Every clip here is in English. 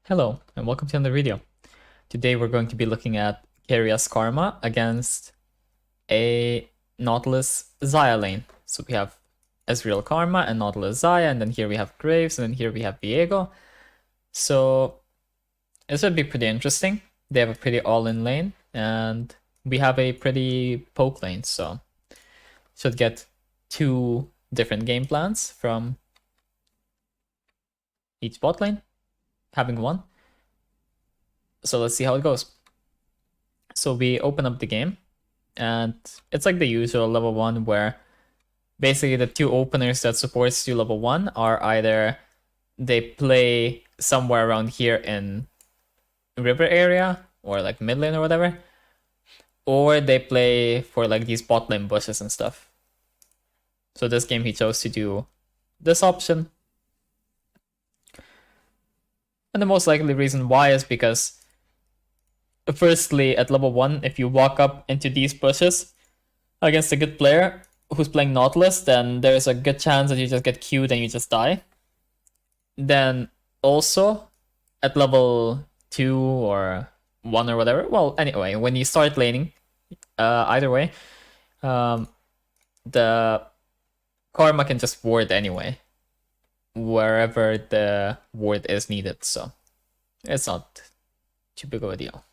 Hello, and welcome to another video. Today we're going to be looking at Keria's Karma against a Nautilus Xayah lane. So we have Ezreal Karma and Nautilus Xayah, and then here we have Graves, and then here we have Viego. So this would be pretty interesting. They have a pretty all-in lane, and we have a pretty poke lane, so should get two different game plans from each bot lane, having one. So let's see how it goes. So we open up the game, and it's like the usual level 1 where basically the two openers that supports you level 1 are either they play somewhere around here in river area or like mid lane or whatever, or they play for like these bot lane bushes and stuff. So this game he chose to do this option. And the most likely reason why is because firstly, at level 1, if you walk up into these bushes against a good player who's playing Nautilus, then there's a good chance that you just get queued and you just die. Then also, at level 2 or 1 or whatever, well, anyway, when you start laning, either way, the Karma can just ward anyway, wherever the ward is needed, so it's not too big of a deal.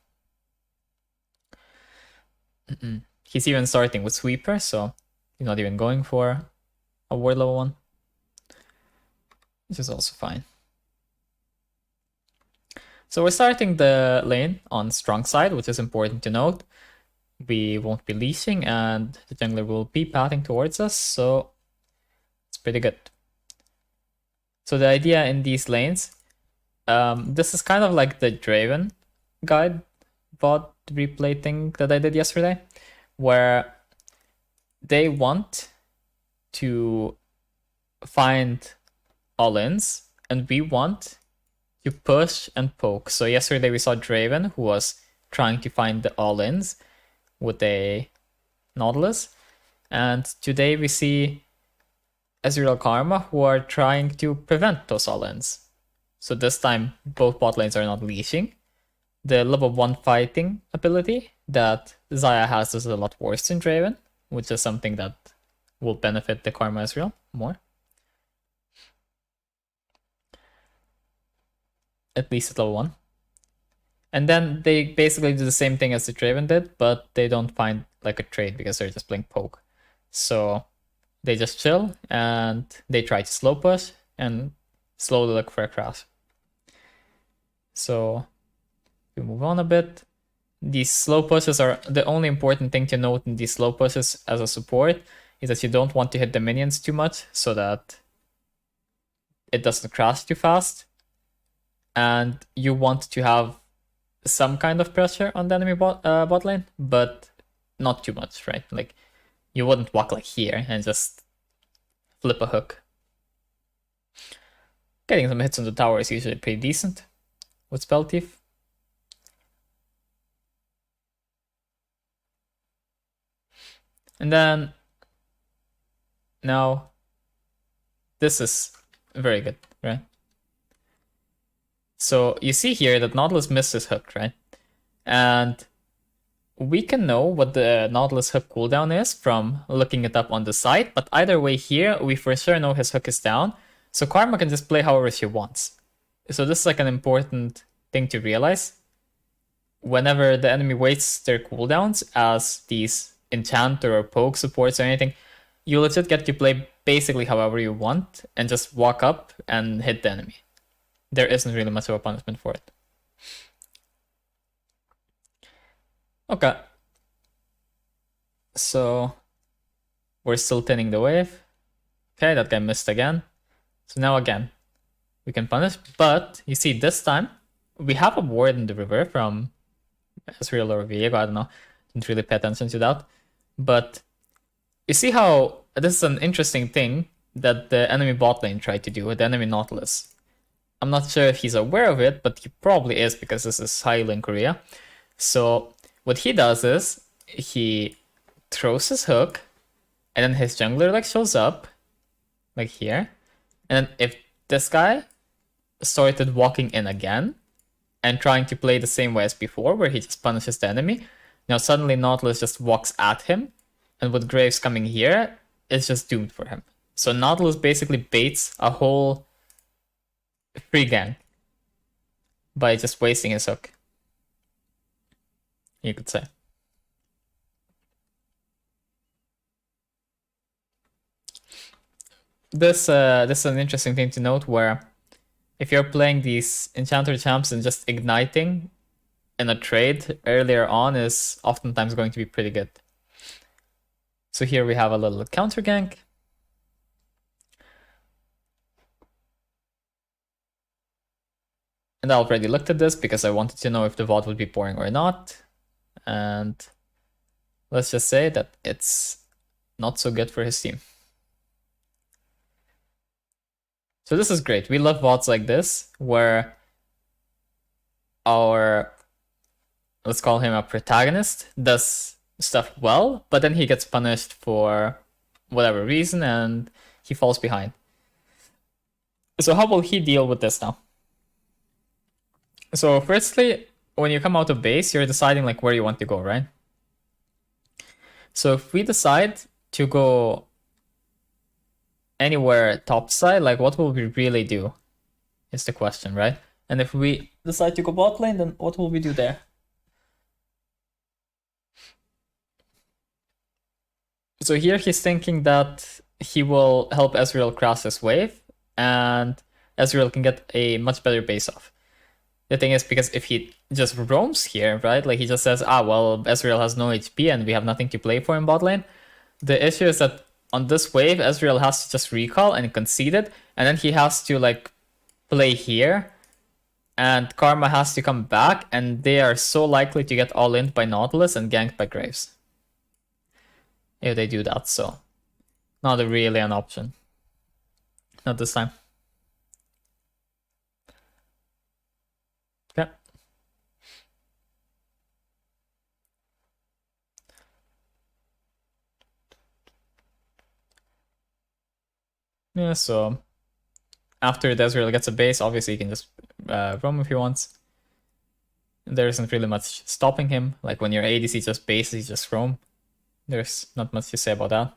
He's even starting with Sweeper, so he's not even going for a ward level 1, which is also fine. So we're starting the lane on strong side, which is important to note. We won't be leashing, and the jungler will be pathing towards us, so it's pretty good. So the idea in these lanes, this is kind of like the Draven guide bot replay thing that I did yesterday, where they want to find all-ins, and we want to push and poke. So yesterday we saw Draven, who was trying to find the all-ins with a Nautilus, and today we see Ezreal Karma, who are trying to prevent those all-ins. So this time both bot lanes are not leashing. The level 1 fighting ability that Xayah has is a lot worse than Draven, which is something that will benefit the Karma Ezreal more. At least at level 1. And then they basically do the same thing as the Draven did, but they don't find like a trade because they're just playing poke. So they just chill and they try to slow push and slowly look for a crash. So we move on a bit. These slow pushes are the only important thing to note in these slow pushes as a support is that you don't want to hit the minions too much so that it doesn't crash too fast. And you want to have some kind of pressure on the enemy bot lane, but not too much, right? Like, you wouldn't walk like here and just flip a hook. Getting some hits on the tower is usually pretty decent with Spell Thief. And then, now, this is very good, right? So you see here that Nautilus missed his hook, right? And we can know what the Nautilus hook cooldown is from looking it up on the site, but either way here, we for sure know his hook is down, so Karma can just play however she wants. So this is like an important thing to realize. Whenever the enemy waits their cooldowns as these enchanter or poke supports or anything, you legit get to play basically however you want and just walk up and hit the enemy. There isn't really much of a punishment for it. Okay. So we're still thinning the wave. Okay, that guy missed again. So now again, we can punish, but you see this time, we have a ward in the river from Ezreal or Viego, I don't know. Didn't really pay attention to that. But you see how this is an interesting thing that the enemy bot lane tried to do with the enemy Nautilus. I'm not sure if he's aware of it, but he probably is because this is highly in Keria. So what he does is he throws his hook, and then his jungler like shows up, like here. And then if this guy started walking in again, and trying to play the same way as before, where he just punishes the enemy. Now suddenly Nautilus just walks at him, and with Graves coming here, it's just doomed for him. So Nautilus basically baits a whole free gang by just wasting his hook, you could say. This is an interesting thing to note, where if you're playing these enchanter champs and just igniting in a trade earlier on is oftentimes going to be pretty good. So here we have a little counter gank. And I already looked at this because I wanted to know if the VOD would be boring or not. And let's just say that it's not so good for his team. So this is great. We love VODs like this, where our, let's call him a protagonist, does stuff well, but then he gets punished for whatever reason and he falls behind. So how will he deal with this now? So firstly, when you come out of base, you're deciding like where you want to go, right? So if we decide to go anywhere topside, like what will we really do is the question, right? And if we decide to go bot lane, then what will we do there? So here he's thinking that he will help Ezreal cross this wave, and Ezreal can get a much better base off. The thing is, because if he just roams here, right, like he just says, well, Ezreal has no HP and we have nothing to play for in bot lane, the issue is that on this wave, Ezreal has to just recall and concede it, and then he has to like play here, and Karma has to come back, and they are so likely to get all-in by Nautilus and ganked by Graves if they do that, so not really an option. Not this time. Okay. Yeah, so after Ezreal gets a base, obviously he can just roam if he wants. There isn't really much stopping him. Like when your ADC just bases, you just roam. There's not much to say about that.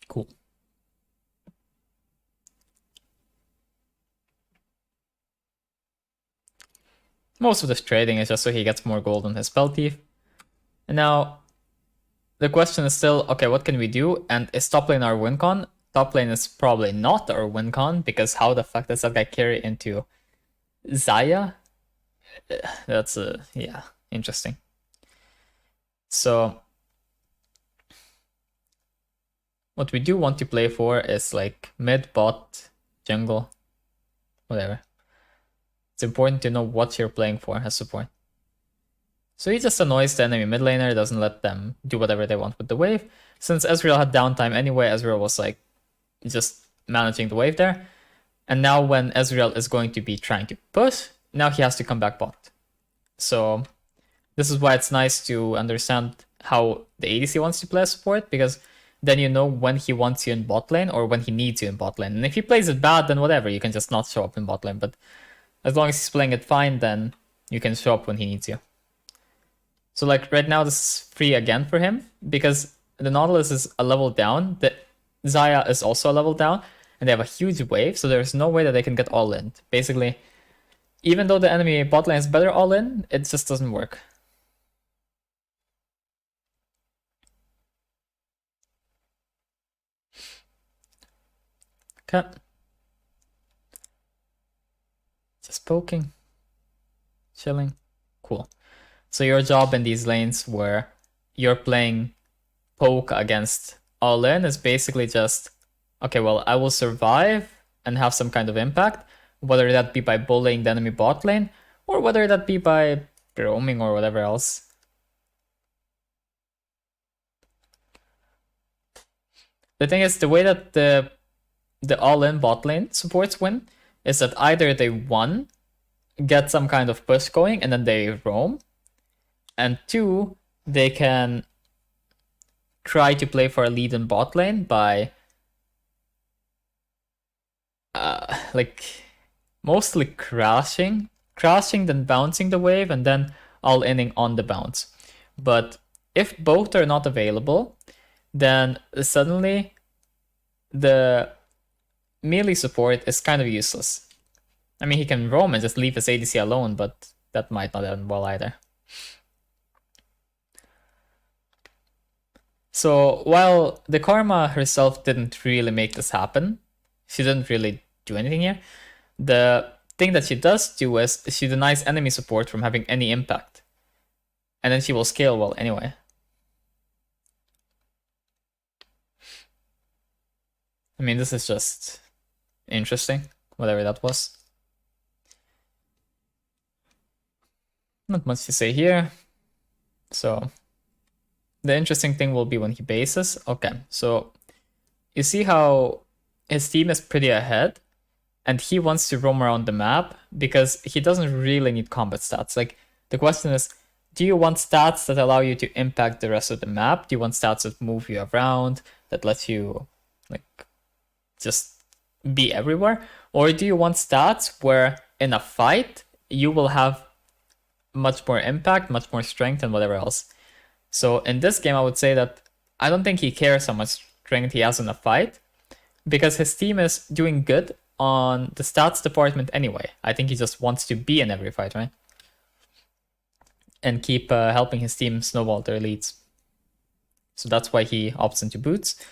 Cool. Most of this trading is just so he gets more gold on his spell thief. And now the question is still, okay, what can we do? And is top lane our win con? Top lane is probably not our win con, because how the fuck does that guy carry into Xayah? That's yeah, interesting. So what we do want to play for is like mid, bot, jungle, whatever. It's important to know what you're playing for as support. So he just annoys the enemy mid laner, doesn't let them do whatever they want with the wave. Since Ezreal had downtime anyway, Ezreal was like just managing the wave there. And now when Ezreal is going to be trying to push, now he has to come back bot. So this is why it's nice to understand how the ADC wants to play as support, because then you know when he wants you in bot lane or when he needs you in bot lane. And if he plays it bad, then whatever, you can just not show up in bot lane. But as long as he's playing it fine, then you can show up when he needs you. So like right now, this is free again for him, because the Nautilus is a level down, the Xayah is also a level down, and they have a huge wave, so there's no way that they can get all in. Basically, even though the enemy bot lane is better all in, it just doesn't work. Okay. Just poking. Chilling. Cool. So your job in these lanes where you're playing poke against all in is basically just, okay, well, I will survive and have some kind of impact, whether that be by bullying the enemy bot lane or whether that be by roaming or whatever else. The thing is, the way that the all-in bot lane supports win is that either they, one, get some kind of push going and then they roam, and two, they can try to play for a lead in bot lane by like mostly crashing, then bouncing the wave, and then all-inning on the bounce. But if both are not available, then suddenly the melee support is kind of useless. I mean, he can roam and just leave his ADC alone, but that might not end well either. So while the Karma herself didn't really make this happen, she didn't really do anything here, the thing that she does do is she denies enemy support from having any impact. And then she will scale well anyway. I mean, this is just interesting, whatever that was. Not much to say here. So the interesting thing will be when he bases. Okay, so you see how his team is pretty ahead, and he wants to roam around the map because he doesn't really need combat stats. Like, the question is, do you want stats that allow you to impact the rest of the map? Do you want stats that move you around, that let you like just be everywhere? Or do you want stats where in a fight you will have much more impact, much more strength, and whatever else? So in this game, I would say that I don't think he cares how much strength he has in a fight, because his team is doing good on the stats department anyway. I think he just wants to be in every fight, right? And keep helping his team snowball their leads. So that's why he opts into boots.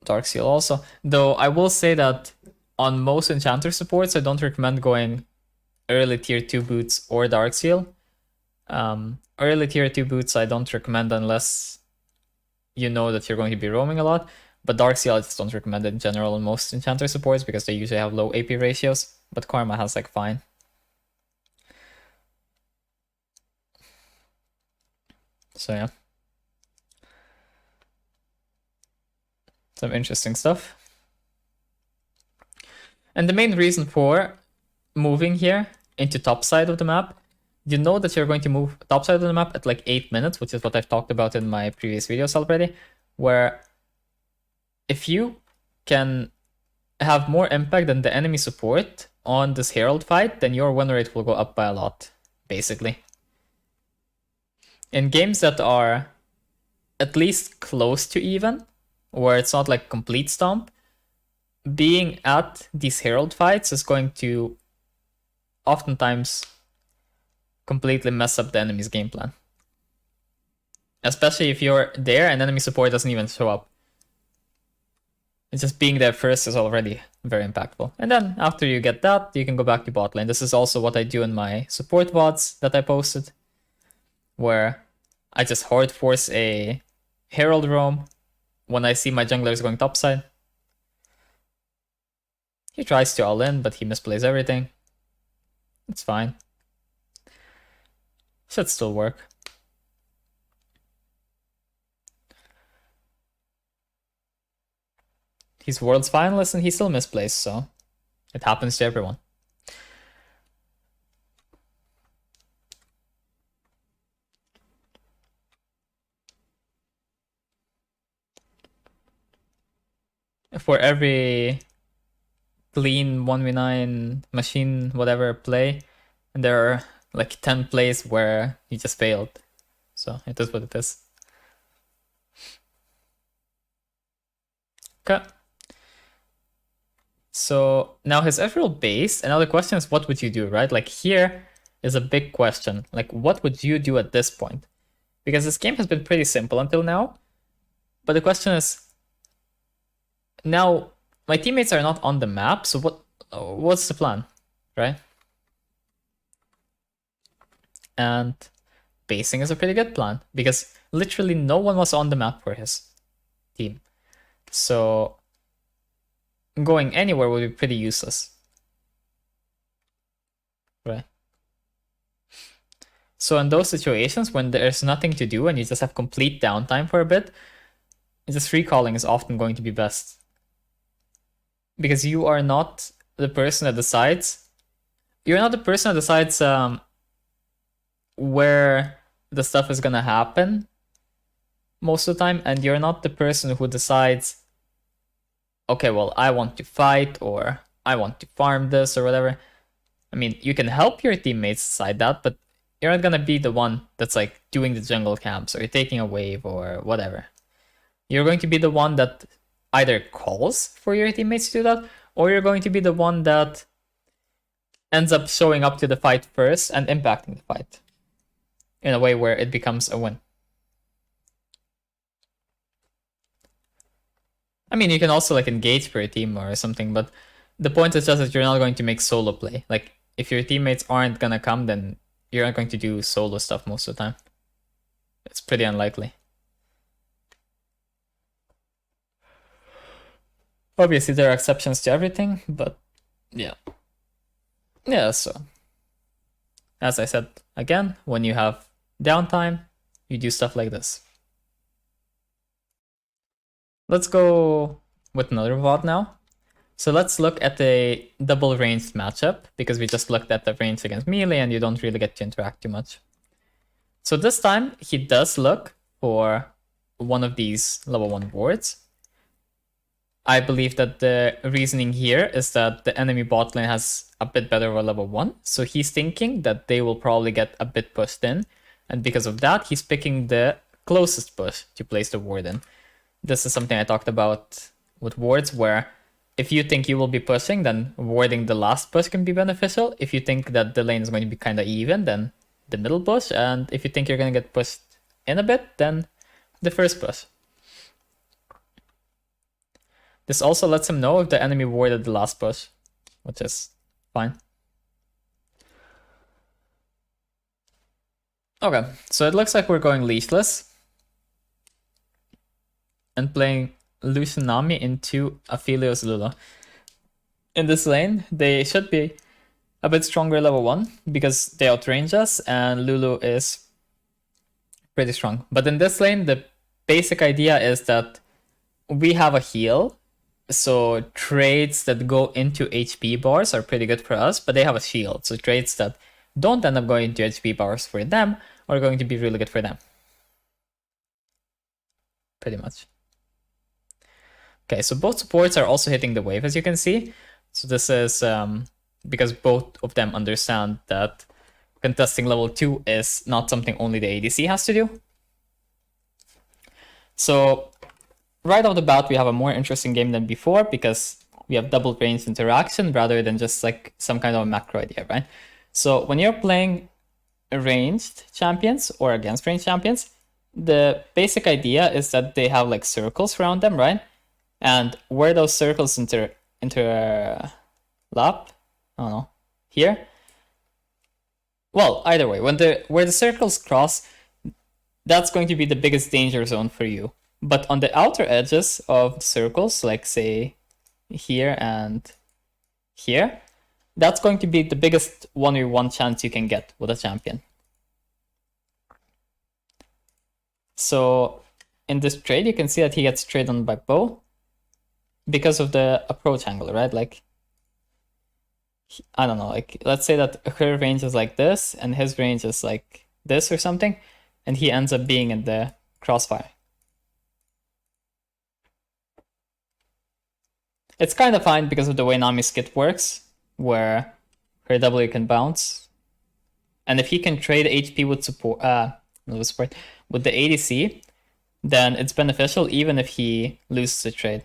Dark Seal also. Though I will say that on most enchanter supports, I don't recommend going early tier 2 boots or Dark Seal. Early tier 2 boots I don't recommend unless you know that you're going to be roaming a lot. But Dark Seal I just don't recommend it in general on most enchanter supports because they usually have low AP ratios. But Karma has like fine. So yeah. Some interesting stuff. And the main reason for moving here into top side of the map, you know that you're going to move top side of the map at like 8 minutes, which is what I've talked about in my previous videos already, where if you can have more impact than the enemy support on this herald fight, then your win rate will go up by a lot, basically. In games that are at least close to even, where it's not like complete stomp, being at these herald fights is going to oftentimes completely mess up the enemy's game plan. Especially if you're there and enemy support doesn't even show up. It's just being there first is already very impactful. And then after you get that, you can go back to bot lane. This is also what I do in my support VODs that I posted, where I just hard force a herald roam when I see my junglers going topside. He tries to all in, but he misplays everything. It's fine. Should still work. He's World's finalist and he still misplays, so it happens to everyone. For every clean 1v9 machine whatever play, and there are like 10 plays where he just failed. So it is what it is. Okay. So now his Emerald base, and now the question is, what would you do, right? Like here is a big question. Like, what would you do at this point? Because this game has been pretty simple until now. But the question is, now my teammates are not on the map, so what's the plan, right? And basing is a pretty good plan because literally no one was on the map for his team. So going anywhere would be pretty useless, right? So in those situations when there's nothing to do and you just have complete downtime for a bit, just recalling is often going to be best. Because you are not the person that decides. You're not the person that decides where the stuff is gonna happen most of the time, and you're not the person who decides okay, well, I want to fight, or I want to farm this, or whatever. I mean, you can help your teammates decide that, but you're not gonna be the one that's like doing the jungle camps, or taking a wave, or whatever. You're going to be the one that either calls for your teammates to do that, or you're going to be the one that ends up showing up to the fight first and impacting the fight in a way where it becomes a win. I mean, you can also like engage for a team or something, but the point is just that you're not going to make solo play. Like, if your teammates aren't gonna come, then you're not going to do solo stuff most of the time. It's pretty unlikely. Obviously, there are exceptions to everything, but yeah. Yeah, so as I said, again, when you have downtime, you do stuff like this. Let's go with another VOD now. So let's look at a double ranged matchup, because we just looked at the range against melee and you don't really get to interact too much. So this time, he does look for one of these level 1 wards. I believe that the reasoning here is that the enemy bot lane has a bit better of a level 1, so he's thinking that they will probably get a bit pushed in, and because of that, he's picking the closest push to place the ward in. This is something I talked about with wards, where if you think you will be pushing, then warding the last push can be beneficial. If you think that the lane is going to be kind of even, then the middle push, and if you think you're going to get pushed in a bit, then the first push. This also lets him know if the enemy warded the last push, which is fine. Okay, so it looks like we're going leashless and playing Lucian Nami into Aphelios Lulu. In this lane, they should be a bit stronger level 1 because they outrange us, and Lulu is pretty strong. But in this lane, the basic idea is that we have a heal, so trades that go into HP bars are pretty good for us, but they have a shield, so trades that don't end up going into HP bars for them are going to be really good for them. Pretty much. Okay, so both supports are also hitting the wave, as you can see. So this is because both of them understand that contesting level 2 is not something only the ADC has to do. So right off the bat, we have a more interesting game than before because we have double ranged interaction rather than just like some kind of a macro idea, right? So when you're playing ranged champions or against ranged champions, the basic idea is that they have like circles around them, right? And where those circles interlap, I don't know, here? Well, either way, where the circles cross, that's going to be the biggest danger zone for you. But on the outer edges of circles, like say here and here, that's going to be the biggest 1v1 chance you can get with a champion. So in this trade, you can see that he gets traded on by bow because of the approach angle, right? Like, I don't know, like let's say that her range is like this and his range is like this or something, and he ends up being in the crossfire. It's kind of fine because of the way Nami's kit works, where her W can bounce. And if he can trade HP with support, with the ADC, then it's beneficial even if he loses the trade.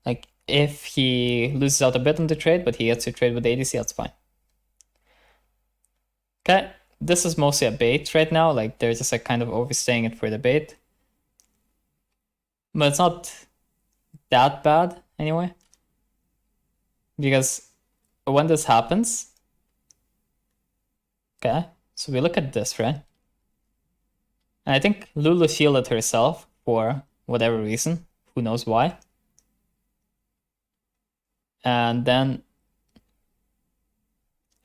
Like, if he loses out a bit on the trade, but he gets to trade with the ADC, that's fine. Okay, this is mostly a bait right now, like they're just like kind of overstaying it for the bait. But it's not that bad anyway, because when this happens, okay, so we look at this, right? And I think Lulu shielded herself for whatever reason, who knows why. And then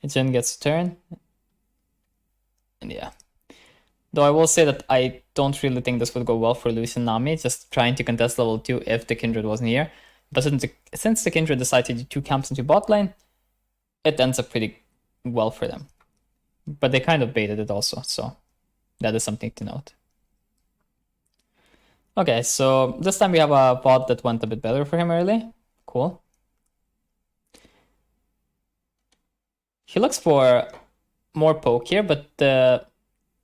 Jin gets a turn, and yeah. Though I will say that I don't really think this would go well for Lucian Nami, just trying to contest level 2 if the Kindred wasn't here. But since the Kindred decided to do 2 camps into bot lane, it ends up pretty well for them. But they kind of baited it also, so that is something to note. Okay, so this time we have a bot that went a bit better for him early. Cool. He looks for more poke here, but the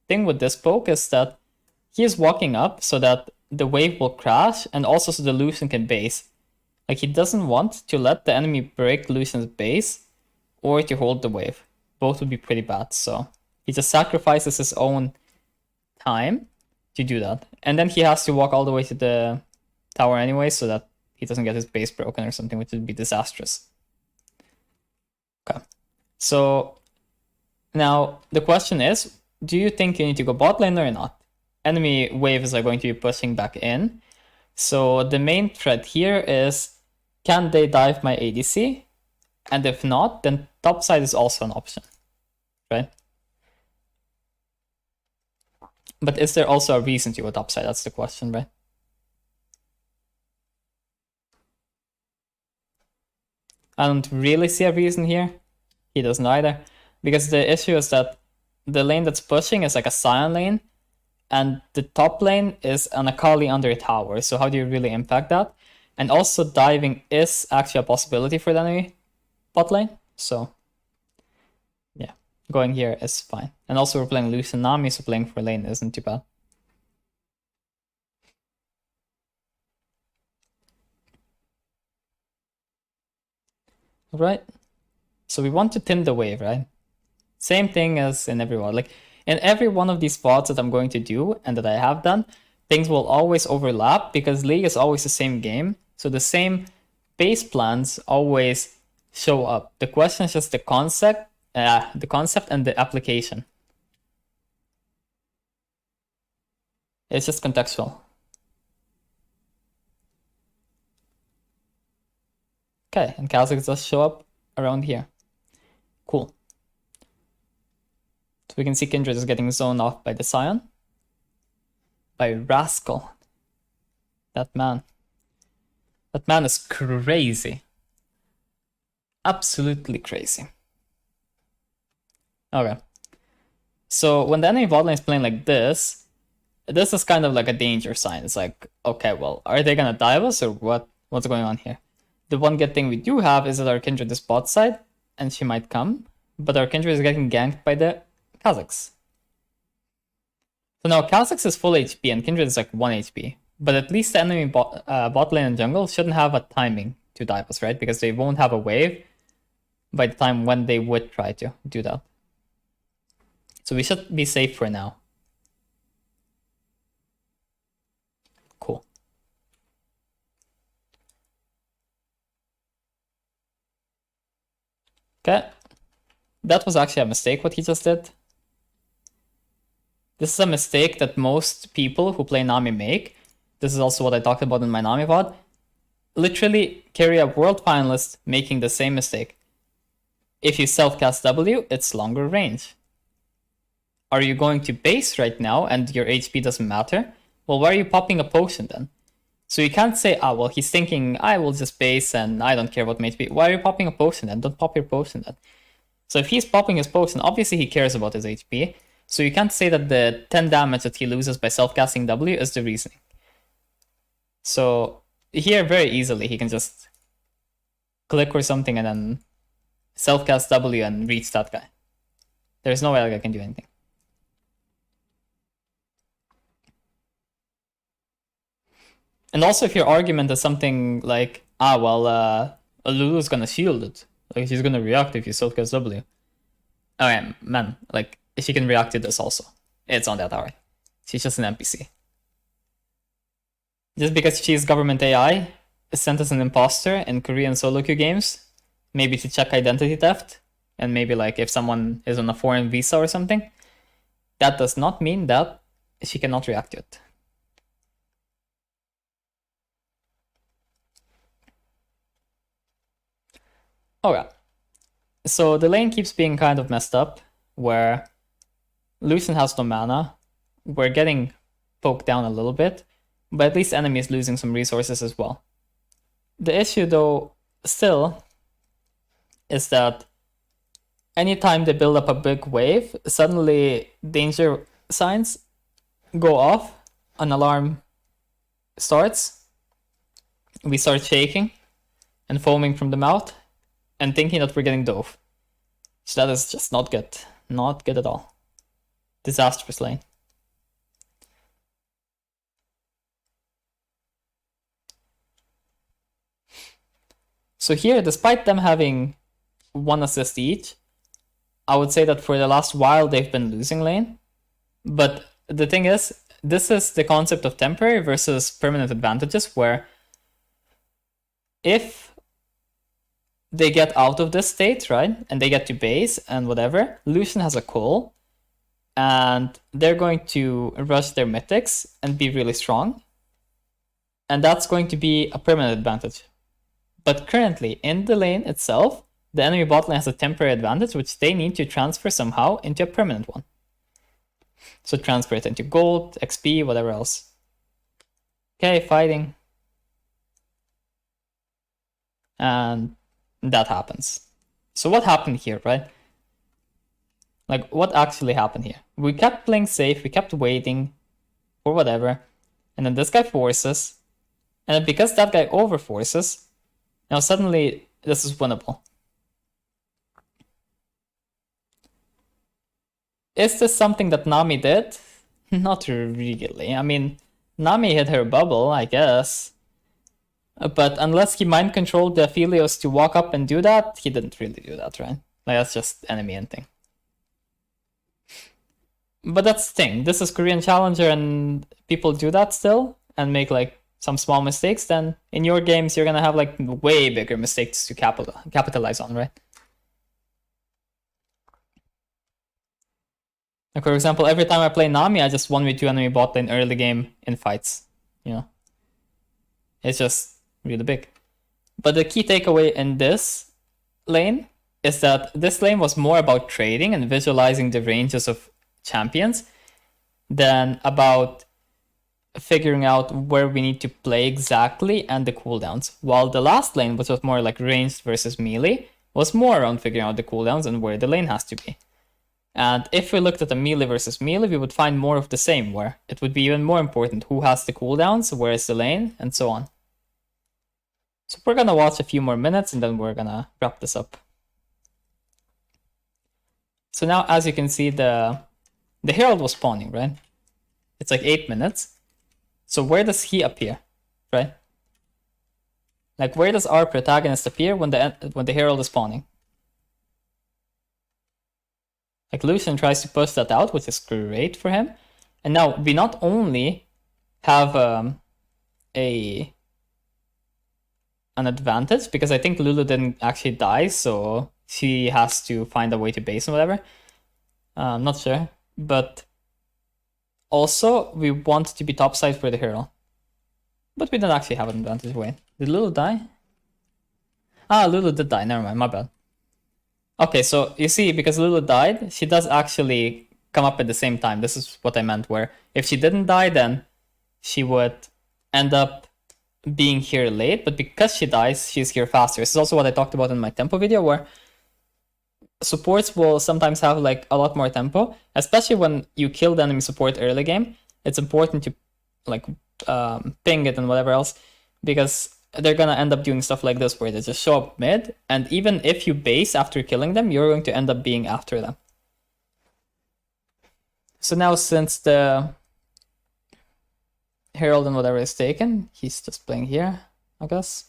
thing with this poke is that he is walking up so that the wave will crash and also so the Lucian can base. Like, he doesn't want to let the enemy break Lucian's base or to hold the wave. Both would be pretty bad, so he just sacrifices his own time to do that. And then he has to walk all the way to the tower anyway so that he doesn't get his base broken or something, which would be disastrous. Okay, so now the question is, do you think you need to go bot lane or not? Enemy waves are going to be pushing back in. So the main threat here is, can they dive my ADC? And if not, then topside is also an option, right? But is there also a reason to go topside? That's the question, right? I don't really see a reason here. He doesn't either. Because the issue is that the lane that's pushing is like a Sion lane, and the top lane is an Akali under a tower. So how do you really impact that? And also diving is actually a possibility for the enemy bot lane. So yeah, going here is fine. And also we're playing Lucian Nami, so playing for lane isn't too bad. Right? So we want to thin the wave, right? Same thing as in every one. Like in every one of these spots that I'm going to do and that I have done, things will always overlap because League is always the same game. So the same base plans always show up. The question is just the concept and the application. It's just contextual. Okay, and Kha'Zix does show up around here. Cool. So we can see Kindred is getting zoned off by the Sion. By Rascal. That man. That man is crazy. Absolutely crazy. Okay. So when the enemy bot lane is playing like this is kind of like a danger sign. It's like, okay, well, are they gonna dive us or what? What's going on here? The one good thing we do have is that our Kindred is bot side, and she might come, but our Kindred is getting ganked by the Kha'Zix. So now Kha'Zix is full HP and Kindred is like 1 HP, but at least the enemy bot lane and jungle shouldn't have a timing to dive us, right? Because they won't have a wave by the time when they would try to do that. So we should be safe for now. Cool. Okay. That was actually a mistake what he just did. This is a mistake that most people who play Nami make. This is also what I talked about in my Nami VOD. Literally, Keria world finalist making the same mistake. If you self-cast W, it's longer range. Are you going to base right now and your HP doesn't matter? Well, why are you popping a potion then? So you can't say, ah, well, he's thinking, I will just base and I don't care about my HP. Why are you popping a potion then? Don't pop your potion then. So if he's popping his potion, obviously he cares about his HP. So you can't say that the 10 damage that he loses by self-casting W is the reasoning. So here, very easily, he can just click or something and then self-cast W and reach that guy. There's no way I can do anything. And also, if your argument is something like, ah, well, Lulu's gonna shield it. Like, she's gonna react if you self-cast W. Okay, man, like, she can react to this also. It's on that tower. She's just an NPC. Just because she's government AI, sent as an imposter in Korean solo queue games, maybe to check identity theft, and maybe like if someone is on a foreign visa or something, that does not mean that she cannot react to it. Okay, so the lane keeps being kind of messed up, where Lucian has no mana, we're getting poked down a little bit, but at least enemy is losing some resources as well. The issue though, still, is that anytime they build up a big wave, suddenly danger signs go off, an alarm starts, we start shaking and foaming from the mouth and thinking that we're getting dove. So that is just not good. Not good at all. Disastrous lane. So here, despite them having 1 assist each, I would say that for the last while they've been losing lane. But the thing is, this is the concept of temporary versus permanent advantages, where if they get out of this state, right, and they get to base and whatever, Lucian has a call, and they're going to rush their mythics and be really strong. And that's going to be a permanent advantage. But currently, in the lane itself, the enemy bot lane has a temporary advantage, which they need to transfer somehow into a permanent one. So transfer it into gold, XP, whatever else. Okay, fighting. And that happens. So what happened here, right? Like, what actually happened here? We kept playing safe, we kept waiting for whatever, and then this guy forces, and then because that guy overforces, now suddenly this is winnable. Is this something that Nami did? Not really. I mean, Nami hit her bubble, I guess. But unless he mind controlled the Aphelios to walk up and do that, he didn't really do that, right? Like, that's just enemy hinting. But that's the thing. This is Korean Challenger and people do that still and make like some small mistakes. Then in your games, you're gonna have like way bigger mistakes to capitalize on, right? Like, for example, every time I play Nami, I just 1v2 enemy bot lane early game in fights, you know? It's just really big. But the key takeaway in this lane is that this lane was more about trading and visualizing the ranges of champions than about figuring out where we need to play exactly and the cooldowns. While the last lane, which was more like ranged versus melee, was more around figuring out the cooldowns and where the lane has to be. And if we looked at the melee versus melee, we would find more of the same, where it would be even more important who has the cooldowns, where is the lane, and so on. So we're gonna watch a few more minutes and then we're gonna wrap this up. So now, as you can see, the herald was spawning, right? It's like 8 minutes. So where does he appear, right? Like, where does our protagonist appear when the herald is spawning? Like, Lucian tries to push that out, which is great for him. And now we not only have an advantage, because I think Lulu didn't actually die, so she has to find a way to base and whatever. I'm not sure. But also, we want to be topside for the hero. But we don't actually have an advantage. Wait, did Lulu die? Ah, Lulu did die. Never mind, my bad. Okay, so you see, because Lulu died, she does actually come up at the same time. This is what I meant, where if she didn't die, then she would end up being here late. But because she dies, she's here faster. This is also what I talked about in my tempo video, where supports will sometimes have like a lot more tempo, especially when you kill the enemy support early game. It's important to like ping it and whatever else, because they're gonna end up doing stuff like this where they just show up mid, and even if you base after killing them, you're going to end up being after them. So now, since the herald and whatever is taken, he's just playing here, I guess.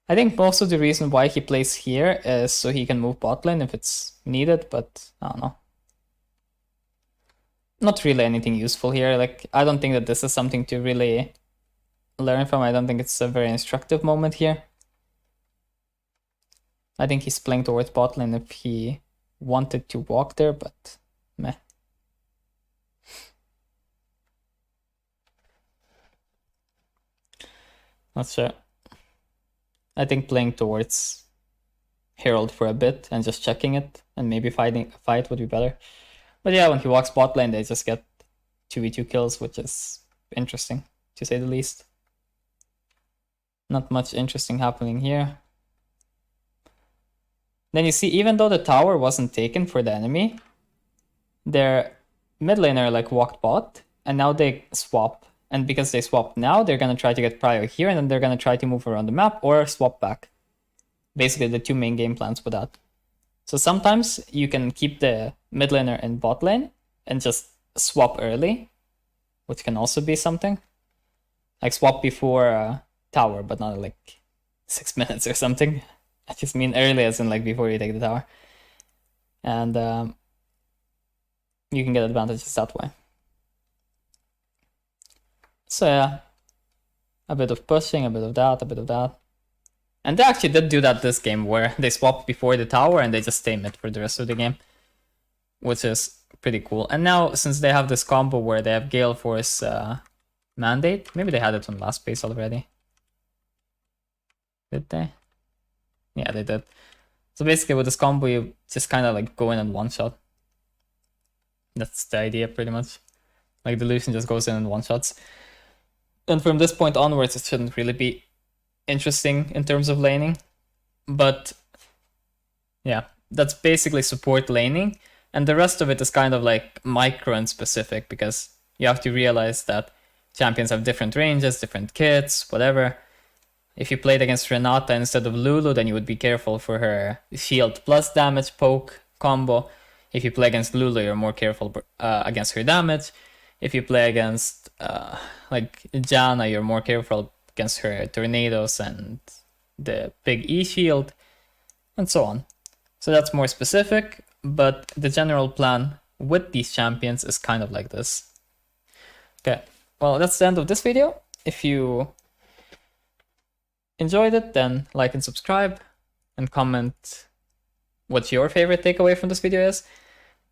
I think most of the reason why he plays here is so he can move bot lane if it's needed, but I don't know. Not really anything useful here. Like, I don't think that this is something to really learn from. I don't think it's a very instructive moment here. I think he's playing towards bot lane if he wanted to walk there, but meh. Not sure. I think playing towards herald for a bit and just checking it and maybe fighting a fight would be better. But yeah, when he walks bot lane, they just get 2v2 kills, which is interesting, to say the least. Not much interesting happening here. Then you see, even though the tower wasn't taken for the enemy, their mid laner like walked bot, and now they swap. And because they swap now, they're going to try to get prio here, and then they're going to try to move around the map or swap back. Basically, the two main game plans with that. So sometimes you can keep the mid laner in bot lane and just swap early, which can also be something. Like swap before tower, but not like 6 minutes or something. I just mean early as in like before you take the tower. And you can get advantages that way. So yeah, a bit of pushing, a bit of that, a bit of that. And they actually did do that this game, where they swap before the tower and they just stay mid for the rest of the game, which is pretty cool. And now, since they have this combo where they have Gale Force Mandate, maybe they had it on last base already. Did they? Yeah, they did. So basically with this combo, you just kind of like go in and one-shot. That's the idea, pretty much. Like the Lucian just goes in and one-shots. And from this point onwards, it shouldn't really be interesting in terms of laning. But yeah, that's basically support laning. And the rest of it is kind of like micro and specific, because you have to realize that champions have different ranges, different kits, whatever. If you played against Renata instead of Lulu, then you would be careful for her shield plus damage poke combo. If you play against Lulu, you're more careful against her damage. If you play against like Janna, you're more careful against her tornadoes and the big E shield, and so on. So that's more specific, but the general plan with these champions is kind of like this. Okay, well, that's the end of this video. If you enjoyed it, then like and subscribe, and comment what your favorite takeaway from this video is.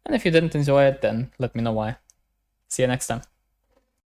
And if you didn't enjoy it, then let me know why. See you next time.